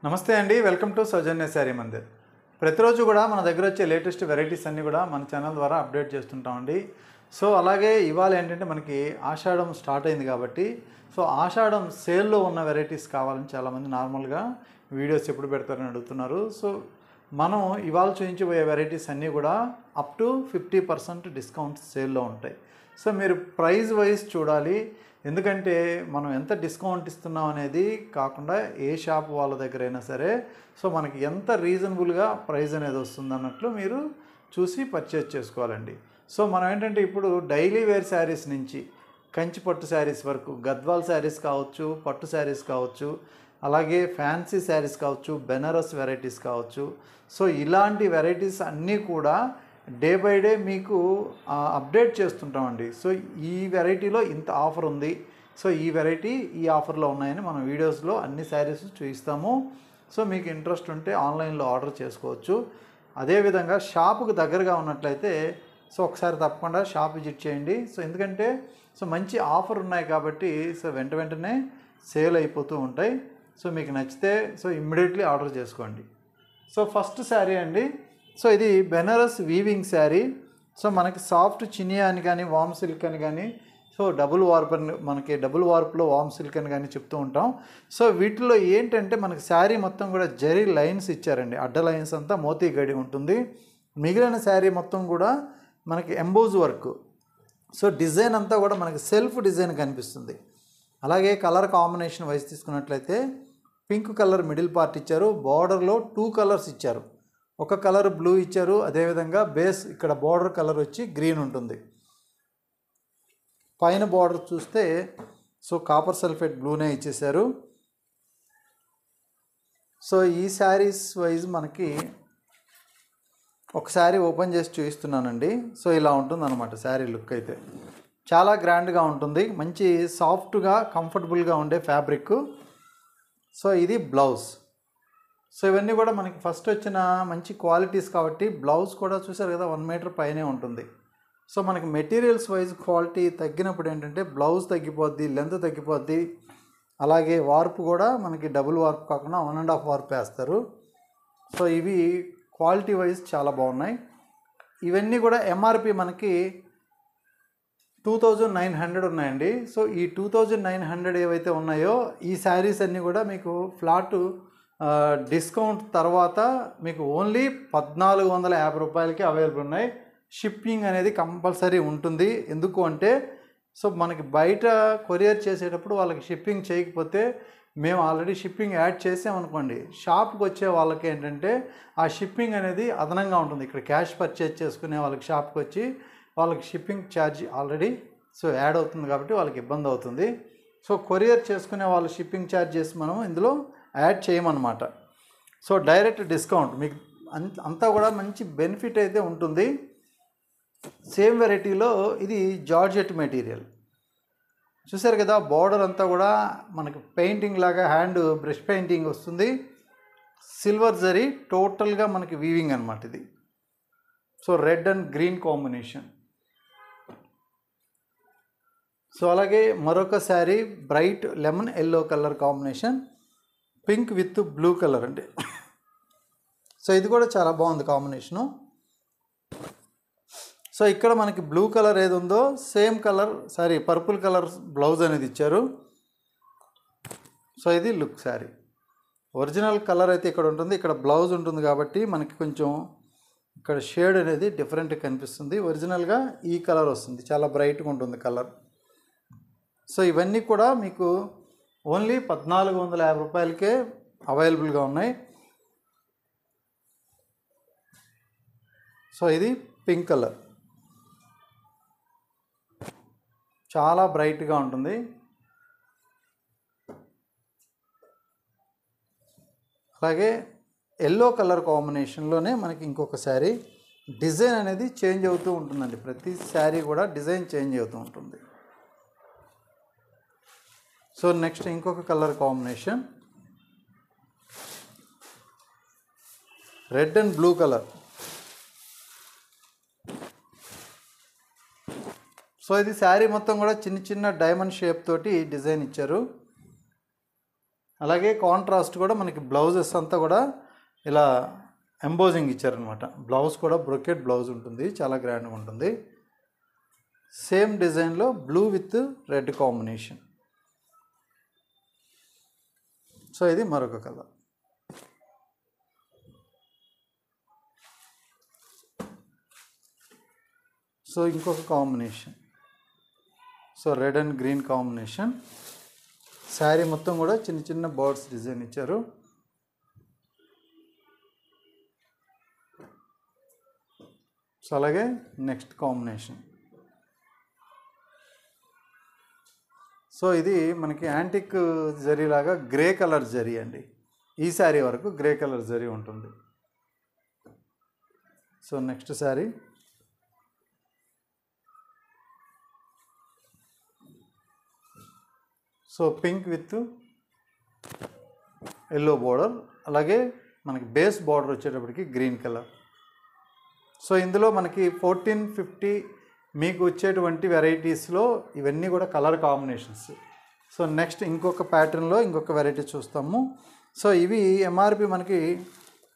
నమస్తే అండి, welcome to సౌజన్య శారీ మందిర్. ప్రతిరోజు కూడా మన దగ్గర వచ్చే లేటెస్ట్ వెరైటీస్ అన్నీ కూడా మన ఛానల్ ద్వారా అప్డేట్ చేస్తుంటామండి. సో అలాగే ఇవాళ ఏంటంటే మనకి ఆషాఢం స్టార్ట్ అయింది కాబట్టి ఆషాఢం సేల్లో ఉన్న వెరైటీస్ కావాలని చాలామంది నార్మల్గా వీడియోస్ ఎప్పుడు పెడతారని అడుగుతున్నారు. సో మనం ఇవాళ చూపించబోయే వెరైటీస్ అన్నీ కూడా అప్ టు 50% డిస్కౌంట్ సేల్లో ఉంటాయి. సో మీరు ప్రైస్ వైజ్ చూడాలి, ఎందుకంటే మనం ఎంత డిస్కౌంట్ ఇస్తున్నాం అనేది కాకుండా ఏ షాప్ వాళ్ళ దగ్గర అయినా సరే మనకి ఎంత రీజనబుల్గా ప్రైస్ అనేది వస్తుంది అన్నట్లు మీరు చూసి పర్చేజ్ చేసుకోవాలండి. సో మనం ఏంటంటే ఇప్పుడు డైలీ వేర్ శారీస్ నుంచి కంచి పట్టు శారీస్ వరకు, గద్వాల్ శారీస్ కావచ్చు, పట్టు శారీస్ కావచ్చు, అలాగే ఫ్యాన్సీ శారీస్ కావచ్చు, బెనారస్ వెరైటీస్ కావచ్చు. సో ఇలాంటి వెరైటీస్ అన్నీ కూడా డే బై డే మీకు అప్డేట్ చేస్తుంటామండి. సో ఈ వెరైటీలో ఇంత ఆఫర్ ఉంది, సో ఈ వెరైటీ ఈ ఆఫర్లో ఉన్నాయని మనం వీడియోస్లో అన్ని శారీస్ చూపిస్తాము. సో మీకు ఇంట్రెస్ట్ ఉంటే ఆన్లైన్లో ఆర్డర్ చేసుకోవచ్చు. అదేవిధంగా షాపుకు దగ్గరగా ఉన్నట్లయితే ఒకసారి తప్పకుండా షాప్ విజిట్ చేయండి. ఎందుకంటే మంచి ఆఫర్ ఉన్నాయి కాబట్టి వెంటనే సేల్ అయిపోతూ ఉంటాయి. మీకు నచ్చితే ఇమ్మీడియట్లీ ఆర్డర్ చేసుకోండి. ఫస్ట్ శారీ అండి, ఇది బెనారస్ వీవింగ్ శారీ. మనకి సాఫ్ట్ చినియా అని కానీ, వామ్ సిల్క్ అని కానీ, డబుల్ వార్ప్ అని, మనకి డబుల్ వార్ప్లో వామ్ సిల్క్ అని కానీ చెప్తూ ఉంటాం. వీటిలో ఏంటంటే మనకి శారీ మొత్తం కూడా జరీ లైన్స్ ఇచ్చారండి. అడ్డ లైన్స్ అంతా మోతీ గడి ఉంటుంది. మిగిలిన శారీ మొత్తం కూడా మనకి ఎంబోజ్ వర్క్. డిజైన్ అంతా కూడా మనకి సెల్ఫ్ డిజైన్ కనిపిస్తుంది. అలాగే కలర్ కాంబినేషన్ వైజ్ తీసుకున్నట్లయితే పింక్ కలర్ మిడిల్ పార్ట్ ఇచ్చారు. బార్డర్లో 2 కలర్స్ ఇచ్చారు. ఒక కలర్ బ్లూ ఇచ్చారు, అదేవిధంగా బేస్ ఇక్కడ బార్డర్ కలర్ వచ్చి గ్రీన్ ఉంటుంది. పైన బార్డర్ చూస్తే కాపర్ సల్ఫేట్ బ్లూనే ఇచ్చేసారు. ఈ శారీస్ వైజ్ మనకి ఒక శారీ ఓపెన్ చేసి చూపిస్తున్నానండి. ఇలా ఉంటుంది అనమాట శారీ లుక్. అయితే చాలా గ్రాండ్గా ఉంటుంది, మంచి సాఫ్ట్గా కంఫర్టబుల్గా ఉండే ఫ్యాబ్రిక్. ఇది బ్లౌజ్. ఇవన్నీ కూడా మనకి ఫస్ట్ వచ్చిన మంచి క్వాలిటీస్ కాబట్టి బ్లౌజ్ కూడా చూసారు కదా 1 మీటర్ పైనే ఉంటుంది. మనకి మెటీరియల్స్ వైజ్ క్వాలిటీ తగ్గినప్పుడు ఏంటంటే బ్లౌజ్ తగ్గిపోద్ది, లెంత్ తగ్గిపోద్ది. అలాగే వార్ప్ కూడా మనకి డబుల్ వార్ప్ కాకుండా 1.5 వార్ప్ వేస్తారు. ఇవి క్వాలిటీ వైజ్ చాలా బాగున్నాయి. ఇవన్నీ కూడా ఎంఆర్పి మనకి 2900 ఉన్నాయండి. ఈ 2900 ఏవైతే ఉన్నాయో ఈ శారీస్ అన్నీ కూడా మీకు ఫ్లాట్ డిస్కౌంట్ తర్వాత మీకు ఓన్లీ 1450 రూపాయలకి అవైలబుల్ ఉన్నాయి. షిప్పింగ్ అనేది కంపల్సరీ ఉంటుంది. ఎందుకు అంటే మనకి బయట కొరియర్ చేసేటప్పుడు వాళ్ళకి షిప్పింగ్ చేయకపోతే మేము ఆల్రెడీ షిప్పింగ్ యాడ్ చేసామనుకోండి, షాప్కి వచ్చే వాళ్ళకి ఏంటంటే ఆ షిప్పింగ్ అనేది అదనంగా ఉంటుంది. ఇక్కడ క్యాష్ పర్చేజ్ చేసుకునే వాళ్ళకి షాప్కి వచ్చి వాళ్ళకి షిప్పింగ్ ఛార్జ్ ఆల్రెడీ యాడ్ అవుతుంది కాబట్టి వాళ్ళకి ఇబ్బంది అవుతుంది. కొరియర్ చేసుకునే వాళ్ళ షిప్పింగ్ ఛార్జెస్ మనం ఇందులో యాడ్ చేయమన్నమాట. డైరెక్ట్ డిస్కౌంట్ మీకు అంతా కూడా మంచి బెనిఫిట్ అయితే ఉంటుంది. సేమ్ వెరైటీలో ఇది జార్జెట్ మెటీరియల్ చూసారు కదా. బార్డర్ అంతా కూడా మనకి పెయింటింగ్ లాగా హ్యాండ్ బ్రష్ పెయింటింగ్ వస్తుంది. సిల్వర్ జరీ టోటల్గా మనకి వీవింగ్ అనమాట ఇది. Red and green combination. అలాగే మరొక sari bright lemon yellow colour combination, pink with blue colour అండి. ఇది కూడా చాలా బాగుంది కాంబినేషను. ఇక్కడ మనకి బ్లూ కలర్ ఏది ఉందో same colour purple colour blouse అనేది ఇచ్చారు. ఇది లుక్ శారీ. ఒరిజినల్ కలర్ అయితే ఇక్కడ ఉంటుంది, ఇక్కడ బ్లౌజ్ ఉంటుంది కాబట్టి మనకి కొంచెం ఇక్కడ షేడ్ అనేది డిఫరెంట్గా కనిపిస్తుంది. ఒరిజినల్గా ఈ కలర్ వస్తుంది, చాలా బ్రైట్గా ఉంటుంది కలర్. ఇవన్నీ కూడా మీకు ఓన్లీ 1450 రూపాయలకే అవైలబుల్గా ఉన్నాయి. ఇది పింక్ కలర్, చాలా బ్రైట్గా ఉంటుంది. అలాగే ఎల్లో కలర్ కాంబినేషన్లోనే మనకి ఇంకొక శారీ. డిజైన్ అనేది చేంజ్ అవుతూ ఉంటుందండి, ప్రతి శారీ కూడా డిజైన్ చేంజ్ అవుతూ ఉంటుంది. నెక్స్ట్ ఇంకొక colour combination red and blue colour. ఇది శారీ మొత్తం కూడా చిన్న చిన్న డైమండ్ షేప్ తోటి డిజైన్ ఇచ్చారు. అలాగే కాంట్రాస్ట్ కూడా మనకి బ్లౌజెస్ అంతా కూడా ఇలా ఎంబోజింగ్ ఇచ్చారనమాట. బ్లౌజ్ కూడా బ్రొకెట్ బ్లౌజ్ ఉంటుంది, చాలా గ్రాండ్గా ఉంటుంది. సేమ్ డిజైన్లో blue with red combination. So ఇది మరొక కలర్. సో ఇంకొక combination. So red and green combination. Sari మొత్తం కూడా చిన్న చిన్న బర్డ్స్ డిజైన్ ఇచ్చారు. సో అలాగే నెక్స్ట్ కాంబినేషన్. సో ఇది మనకి యాంటిక్ జరీ లాగా గ్రే కలర్ జరీ అండి. ఈ శారీ వరకు గ్రే కలర్ జరీ ఉంటుంది. So next sari. So pink with yellow border, అలాగే మనకి బేస్ బార్డర్ వచ్చేటప్పటికి గ్రీన్ కలర్. సో ఇందులో మనకి 1450 మీకు వచ్చేటువంటి వెరైటీస్లో ఇవన్నీ కూడా కలర్ కాంబినేషన్స్. సో నెక్స్ట్ ఇంకొక ప్యాటర్న్లో ఇంకొక వెరైటీ చూస్తాము. సో ఇవి ఎంఆర్పి మనకి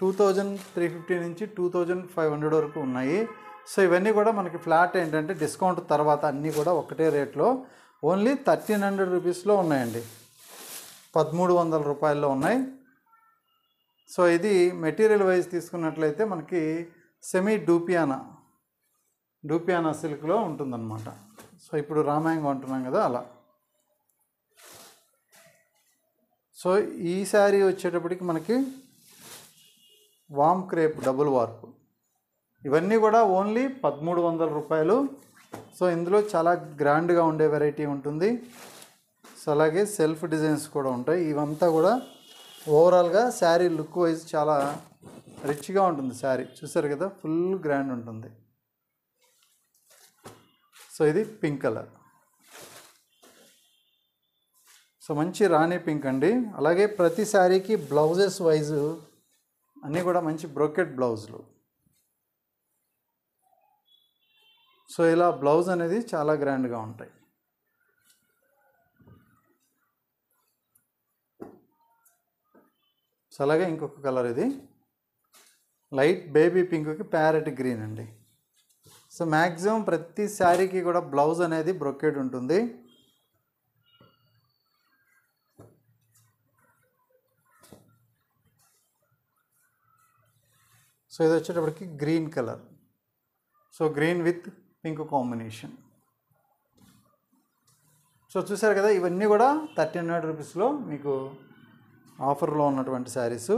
2350 నుంచి 2500 వరకు ఉన్నాయి. సో ఇవన్నీ కూడా మనకి ఫ్లాట్ ఏంటంటే డిస్కౌంట్ తర్వాత అన్నీ కూడా ఒకటే రేట్లో ఓన్లీ 1300 రూపీస్లో ఉన్నాయండి. 1300 రూపాయల్లో ఉన్నాయి. సో ఇది మెటీరియల్ వైజ్ తీసుకున్నట్లయితే మనకి సెమీ డూపియానా సిల్క్లో ఉంటుందన్నమాట. సో ఇప్పుడు రామాయంగం అంటున్నాం కదా, అలా. సో ఈ శారీ వచ్చేటప్పటికి మనకి వామ్ క్రేప్ డబుల్ వార్ప్, ఇవన్నీ కూడా ఓన్లీ 1300 రూపాయలు. సో ఇందులో చాలా గ్రాండ్గా ఉండే వెరైటీ ఉంటుంది. సో అలాగే సెల్ఫ్ డిజైన్స్ కూడా ఉంటాయి. ఇవంతా కూడా ఓవరాల్గా శారీ లుక్ వైజ్ చాలా రిచ్గా ఉంటుంది. శారీ చూసారు కదా, ఫుల్ గ్రాండ్ ఉంటుంది. సో ఇది పింక్ కలర్. సో మంచి రాణి పింక్ అండి. అలాగే ప్రతి శారీకి బ్లౌజెస్ వైజు అన్నీ కూడా మంచి బ్రోకెట్ బ్లౌజులు. సో ఇలా బ్లౌజ్ అనేది చాలా గ్రాండ్గా ఉంటాయి. సో అలాగే ఇంకొక కలర్, ఇది లైట్ బేబీ పింక్కి ప్యారెట్ గ్రీన్ అండి. సో మ్యాక్సిమం ప్రతి శారీకి కూడా బ్లౌజ్ అనేది బ్రొకెట్ ఉంటుంది. సో ఇది వచ్చేటప్పటికి green colour. So green with pink combination. So చూసారు కదా, ఇవన్నీ కూడా 1300 రూపీస్లో మీకు ఆఫర్లో ఉన్నటువంటి శారీసు.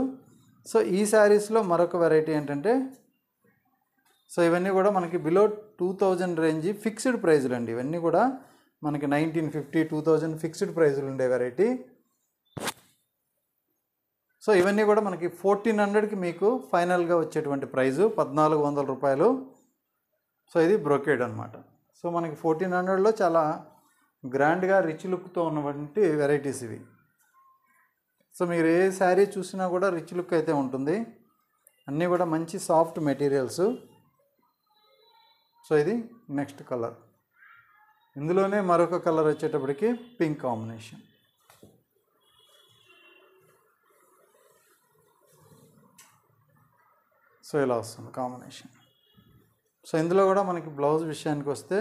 సో ఈ శారీస్లో మరొక వెరైటీ ఏంటంటే, సో ఇవన్నీ కూడా మనకి బిలో 2000 రేంజ్ ఫిక్స్డ్ ప్రైజులు అండి. ఇవన్నీ కూడా మనకి 1950, 2000 ఫిక్స్డ్ ప్రైజులు ఉండే వెరైటీ. సో ఇవన్నీ కూడా మనకి 1400కి మీకు ఫైనల్గా వచ్చేటువంటి ప్రైజు 1400 రూపాయలు. సో ఇది బ్రోకేడ్ అనమాట. సో మనకి 1400లో చాలా గ్రాండ్గా రిచ్ లుక్తో ఉన్నటువంటి వెరైటీస్ ఇవి. సో మీరు ఏ శారీ చూసినా కూడా రిచ్ లుక్ అయితే ఉంటుంది. అన్నీ కూడా మంచి సాఫ్ట్ మెటీరియల్స్. సో ఇది నెక్స్ట్ కలర్. ఇందులోనే మరొక కలర్ వచ్చేటప్పటికి పింక్ కాంబినేషన్. సో ఇలా వస్తుంది కాంబినేషన్. సో ఇందులో కూడా మనకి బ్లౌజ్ విషయానికి వస్తే,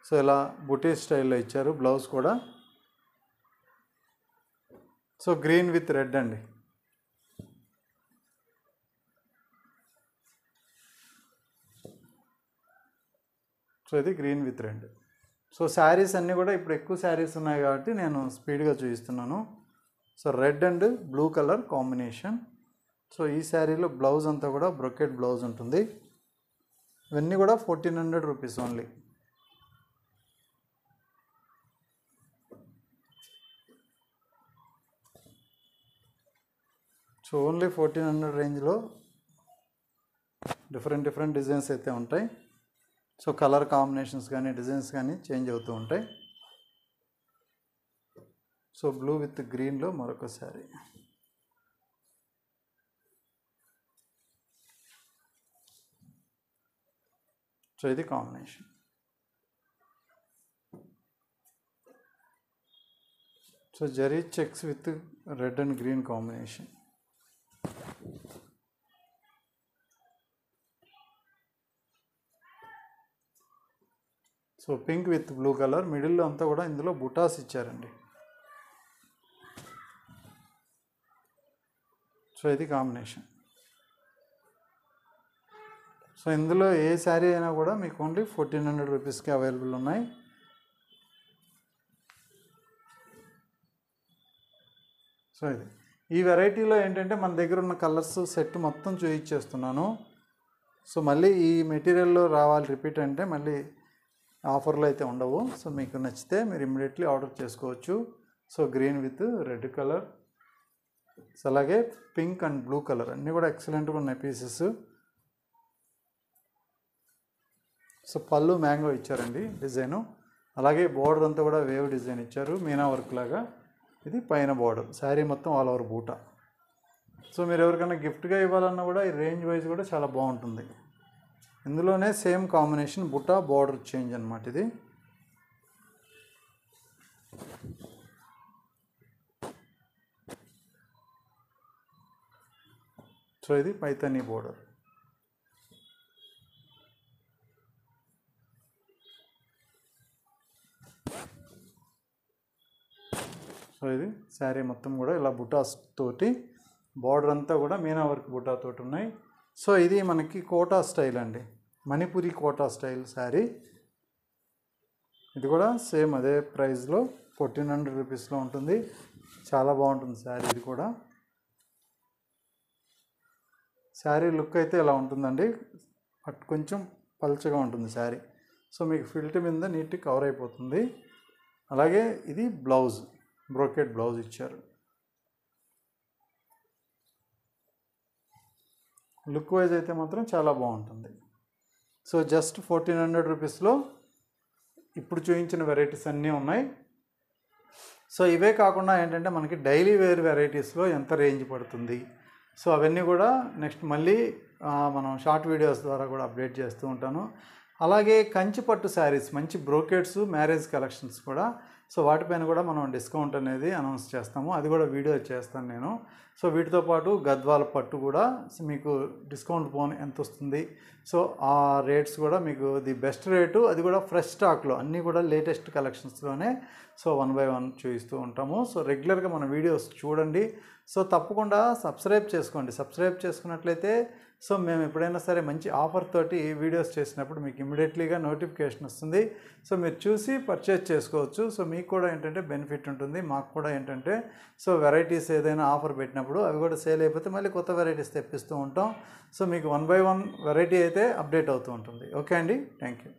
సో ఇలా బుటీ స్టైల్లో ఇచ్చారు బ్లౌజ్ కూడా. సో గ్రీన్ విత్ రెడ్ అండి. సో ఇది green with red. So saris అన్నీ కూడా ఇప్పుడు ఎక్కువ శారీస్ ఉన్నాయి కాబట్టి నేను స్పీడ్గా చూపిస్తున్నాను. So red and blue colour combination. So ఈ శారీలో బ్లౌజ్ అంతా కూడా బ్రొకెట్ బ్లౌజ్ ఉంటుంది. ఇవన్నీ కూడా 1400 రూపీస్ ఓన్లీ. సో ఓన్లీ 1400 రేంజ్లో డిఫరెంట్ డిజైన్స్ అయితే ఉంటాయి. సో కలర్ కాంబినేషన్స్ కానీ డిజైన్స్ కానీ చేంజ్ అవుతూ ఉంటాయి. సో బ్లూ విత్ గ్రీన్లో మరొక శారీ. సో ఇది combination. So zari checks with red and green combination. So pink with blue colour, మిడిల్లో అంతా కూడా ఇందులో బుటాస్ ఇచ్చారండి. సో ఇది కాంబినేషన్. సో ఇందులో ఏ శారీ అయినా కూడా మీకు ఓన్లీ 1400 రూపీస్కి అవైలబుల్ ఉన్నాయి. సో ఇది ఈ వెరైటీలో ఏంటంటే మన దగ్గర ఉన్న కలర్స్ సెట్ మొత్తం చూయించేస్తున్నాను. సో మళ్ళీ ఈ మెటీరియల్లో రావాలి రిపీట్ అంటే మళ్ళీ ఆఫర్లు అయితే ఉండవు. సో మీకు నచ్చితే మీరు ఇమ్మీడియట్లీ ఆర్డర్ చేసుకోవచ్చు. So green with red colour, so అలాగే పింక్ అండ్ బ్లూ కలర్ అన్నీ కూడా ఎక్సలెంట్గా ఉన్నాయి పీసెస్. సో పళ్ళు మ్యాంగో ఇచ్చారండి డిజైను, అలాగే బోర్డర్ అంతా కూడా వేవ్ డిజైన్ ఇచ్చారు మీనా వర్క్ లాగా. ఇది పైన బోర్డర్, శారీ మొత్తం ఆల్ ఓవర్ బూటా. సో మీరు ఎవరికైనా గిఫ్ట్గా ఇవ్వాలన్నా కూడా ఈ రేంజ్ వైజ్ కూడా చాలా బాగుంటుంది. ఇందులోనే సేమ్ కాంబినేషన్ బుటా బార్డర్ చేంజ్ అనమాట ఇది. సో ఇది పైతానీ బోర్డర్. సో ఇది శారీ మొత్తం కూడా ఇలా బుటాస్ తోటి, బార్డర్ అంతా కూడా మీనా వర్క్ బుటా తోటి ఉన్నాయి. సో ఇది మనకి కోటా స్టైల్ అండి, మణిపురి కోటా స్టైల్ శారీ. ఇది కూడా సేమ్ అదే ప్రైస్లో 1400 రూపీస్లో ఉంటుంది. చాలా బాగుంటుంది శారీ. ఇది కూడా శారీ లుక్ అయితే ఇలా ఉంటుందండి, బట్ కొంచెం పల్చగా ఉంటుంది శారీ. సో మీకు ఫిల్ట్ మీద నీట్గా కవర్ అయిపోతుంది. అలాగే ఇది బ్లౌజ్, బ్రోకెట్ బ్లౌజ్ ఇచ్చారు. లుక్ వైజ్ అయితే మాత్రం చాలా బాగుంటుంది. సో జస్ట్ 1400 రూపీస్లో ఇప్పుడు చూపించిన వెరైటీస్ అన్నీ ఉన్నాయి. సో ఇవే కాకుండా ఏంటంటే మనకి డైలీ వేర్ వెరైటీస్లో ఎంత రేంజ్ పడుతుంది, సో అవన్నీ కూడా నెక్స్ట్ మళ్ళీ మనం షార్ట్ వీడియోస్ ద్వారా కూడా అప్డేట్ చేస్తూ ఉంటాను. అలాగే కంచి పట్టు శారీస్, మంచి బ్రోకెట్స్, మ్యారేజ్ కలెక్షన్స్ కూడా, సో వాటిపైన కూడా మనం డిస్కౌంట్ అనేది అనౌన్స్ చేస్తాము. అది కూడా వీడియో చేస్తాను నేను. సో వీటితో పాటు గద్వాల పట్టు కూడా మీకు డిస్కౌంట్ పోన్ ఎంత వస్తుంది, సో ఆ రేట్స్ కూడా మీకు ది బెస్ట్ రేటు, అది కూడా ఫ్రెష్ స్టాక్లో అన్నీ కూడా లేటెస్ట్ కలెక్షన్స్లోనే సో 1 by 1 చూపిస్తూ ఉంటాము. సో రెగ్యులర్గా మన వీడియోస్ చూడండి. సో తప్పకుండా సబ్స్క్రైబ్ చేసుకోండి. సబ్స్క్రైబ్ చేసుకున్నట్లయితే సో మేము ఎప్పుడైనా సరే మంచి ఆఫర్ తోటి వీడియోస్ చేసినప్పుడు మీకు ఇమ్మీడియట్లీగా నోటిఫికేషన్ వస్తుంది. సో మీరు చూసి పర్చేజ్ చేసుకోవచ్చు. సో మీకు కూడా ఏంటంటే బెనిఫిట్ ఉంటుంది, మాకు కూడా ఏంటంటే సో వెరైటీస్ ఏదైనా ఆఫర్ పెట్టినప్పుడు అవి కూడా సేల్ అయిపోతే మళ్ళీ కొత్త వెరైటీస్ తెప్పిస్తూ ఉంటాం. సో మీకు 1 by 1 వెరైటీ అయితే అప్డేట్ అవుతూ ఉంటుంది. ఓకే అండి, థ్యాంక్ యూ.